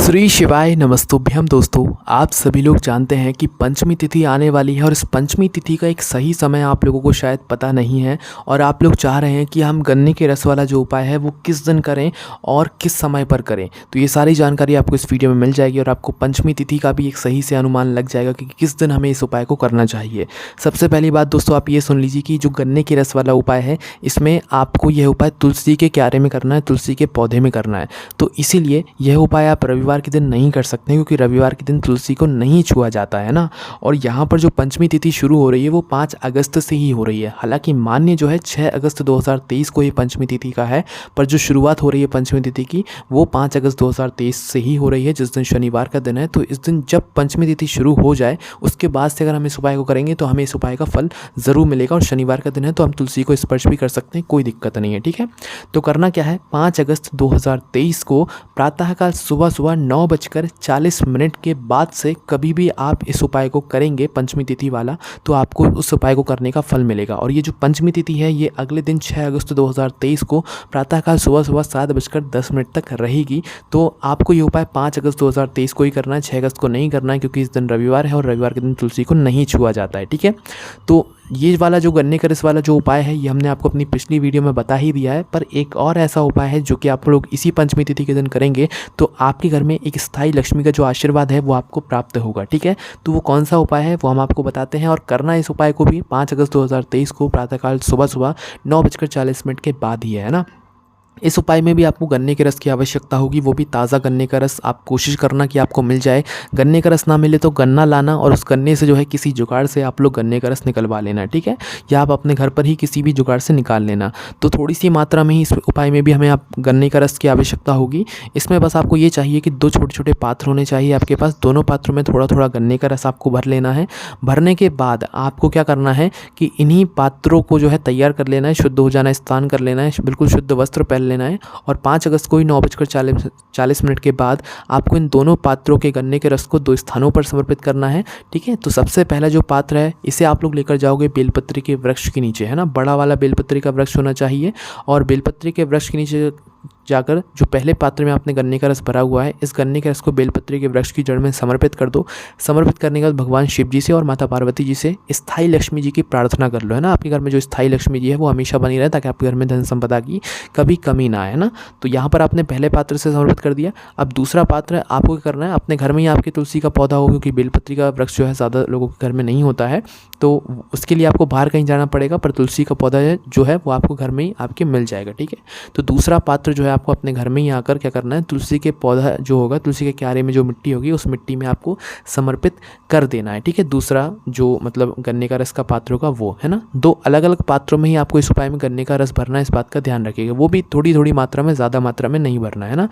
श्री शिवाय नमस्तुभ्यम। दोस्तों, आप सभी लोग जानते हैं कि पंचमी तिथि आने वाली है और इस पंचमी तिथि का एक सही समय आप लोगों को शायद पता नहीं है और आप लोग चाह रहे हैं कि हम गन्ने के रस वाला जो उपाय है वो किस दिन करें और किस समय पर करें। तो ये सारी जानकारी आपको इस वीडियो में मिल जाएगी और आपको पंचमी तिथि का भी एक सही से अनुमान लग जाएगा कि किस दिन हमें इस उपाय को करना चाहिए। सबसे पहली बात दोस्तों, आप ये सुन लीजिए कि जो गन्ने के रस वाला उपाय है इसमें आपको यह उपाय तुलसी के क्यारे में करना है, तुलसी के पौधे में करना है। तो इसीलिए यह उपाय आप रविवार के दिन नहीं कर सकते हैं क्योंकि रविवार के दिन तुलसी को नहीं छुआ जाता है ना। और यहाँ पर जो पंचमी तिथि शुरू हो रही है वो 5 अगस्त से ही हो रही है। हालांकि मान्य जो है 6 अगस्त 2023 को ये पंचमी तिथि का है, पर जो शुरुआत हो रही है पंचमी तिथि की वो 5 अगस्त 2023 से ही हो रही है, जिस दिन शनिवार का दिन है। तो इस दिन जब पंचमी तिथि शुरू हो जाए उसके बाद से अगर हम इस उपाय को करेंगे तो हमें इस उपाय का फल ज़रूर मिलेगा। और शनिवार का दिन है तो हम तुलसी को स्पर्श भी कर सकते हैं, कोई दिक्कत नहीं है। ठीक है, तो करना क्या है, 5 अगस्त 2023 को प्रातःकाल सुबह 9:40 के बाद से कभी भी आप इस उपाय को करेंगे पंचमी तिथि वाला, तो आपको उस उपाय को करने का फल मिलेगा। और ये जो पंचमी तिथि है ये अगले दिन 6 अगस्त 2023 को प्रातःकाल सुबह 7:10 तक रहेगी। तो आपको ये उपाय 5 अगस्त 2023 को ही करना है, 6 अगस्त को नहीं करना है क्योंकि इस दिन रविवार है और रविवार के दिन तुलसी को नहीं छुआ जाता है। ठीक है, तो ये वाला जो गन्ने का रस वाला जो उपाय है ये हमने आपको अपनी पिछली वीडियो में बता ही दिया है। पर एक और ऐसा उपाय है जो कि आप लोग इसी पंचमी तिथि के दिन करेंगे तो आपके घर में एक स्थायी लक्ष्मी का जो आशीर्वाद है वो आपको प्राप्त होगा। ठीक है, तो वो कौन सा उपाय है वो हम आपको बताते हैं। और करना इस उपाय को भी 5 अगस्त 2023 को प्रातःकाल सुबह 9:40 के बाद ही है ना। इस उपाय में भी आपको गन्ने के रस की आवश्यकता होगी, वो भी ताज़ा गन्ने का रस आप कोशिश करना कि आपको मिल जाए। गन्ने का रस ना मिले तो गन्ना लाना और उस गन्ने से जो है किसी जुगाड़ से आप लोग गन्ने का रस निकलवा लेना। ठीक है, या आप अपने घर पर ही किसी भी जुगाड़ से निकाल लेना। तो थोड़ी सी मात्रा में ही इस उपाय में भी हमें आप गन्ने का रस की आवश्यकता होगी। इसमें बस आपको ये चाहिए कि 2 छोटे छोटे पात्र होने चाहिए आपके पास। दोनों पात्रों में थोड़ा थोड़ा गन्ने का रस आपको भर लेना है। भरने के बाद आपको क्या करना है कि इन्हीं पात्रों को जो है तैयार कर लेना है, शुद्ध हो जाना है, स्नान कर लेना है, बिल्कुल शुद्ध वस्त्र पहन लेना है। और 5 अगस्त को ही 9:40 के बाद आपको इन दोनों पात्रों के गन्ने के रस को 2 स्थानों पर समर्पित करना है। ठीक है, तो सबसे पहला जो पात्र है इसे आप लोग लेकर जाओगे बेलपत्री के वृक्ष के नीचे, है ना। बड़ा वाला बेलपत्री का वृक्ष होना चाहिए और बेलपत्री के वृक्ष के नीचे जाकर जो पहले पात्र में आपने गन्ने का रस भरा हुआ है इस गन्ने के रस को बेलपत्री के वृक्ष की जड़ में समर्पित कर दो। समर्पित करने के बाद भगवान शिव जी से और माता पार्वती जी से स्थायी लक्ष्मी जी की प्रार्थना कर लो, है ना। आपके घर में जो स्थायी लक्ष्मी जी है वो हमेशा बनी रहे ताकि आपके घर में धन संपदा की कभी कमी ना आए, ना। तो यहाँ पर आपने पहले पात्र से समर्पित कर दिया। अब दूसरा पात्र आपको क्या करना है, अपने घर में ही आपके तुलसी का पौधा हो, क्योंकि बेलपत्री का वृक्ष जो है ज़्यादा लोगों के घर में नहीं होता है, तो उसके लिए आपको बाहर कहीं जाना पड़ेगा। पर तुलसी का पौधा जो है वो आपको घर में ही आपके मिल जाएगा। ठीक है, तो दूसरा पात्र जो है आपको अपने घर में ही आकर क्या करना है, तुलसी के पौधा जो होगा, तुलसी के क्यारे में जो मिट्टी होगी उस मिट्टी में आपको समर्पित कर देना है। ठीक है, दूसरा जो मतलब गन्ने का रस का पात्र होगा वो, है ना। 2 अलग अलग पात्रों में ही आपको इस उपाय में गन्ने का रस भरना है, इस बात का ध्यान रखिएगा। वो भी थोड़ी थोड़ी मात्रा में, ज़्यादा मात्रा में नहीं भरना है ना।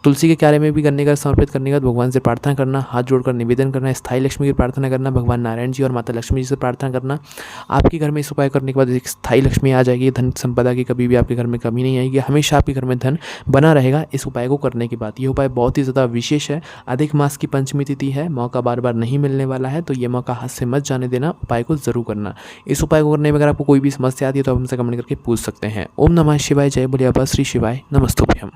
तुलसी के क्यारे में भी गन्ने का रस समर्पित करने के बाद भगवान से प्रार्थना करना, हाथ जोड़कर निवेदन करना, स्थायी लक्ष्मी की प्रार्थना करना, भगवान नारायण जी और माता लक्ष्मी जी से प्रार्थना करना। आपके घर में इस उपाय करने के बाद एक स्थायी लक्ष्मी आ जाएगी, धन संपदा की कभी भी आपके घर में कमी नहीं आएगी, हमेशा आपके घर में धन बना रहेगा इस उपाय को करने के बाद। ये उपाय बहुत ही ज़्यादा विशेष है। अधिक मास की पंचमी तिथि है, मौका बार बार नहीं मिलने वाला है, तो ये मौका हाथ से मत जाने देना, उपाय को जरूर करना। इस उपाय को करने में अगर आपको कोई भी समस्या आती है तो आप हमसे कमेंट करके पूछ सकते हैं। ओम नमः शिवाय, जय बोलिए श्री शिवाय, नमस्तुभ्यम।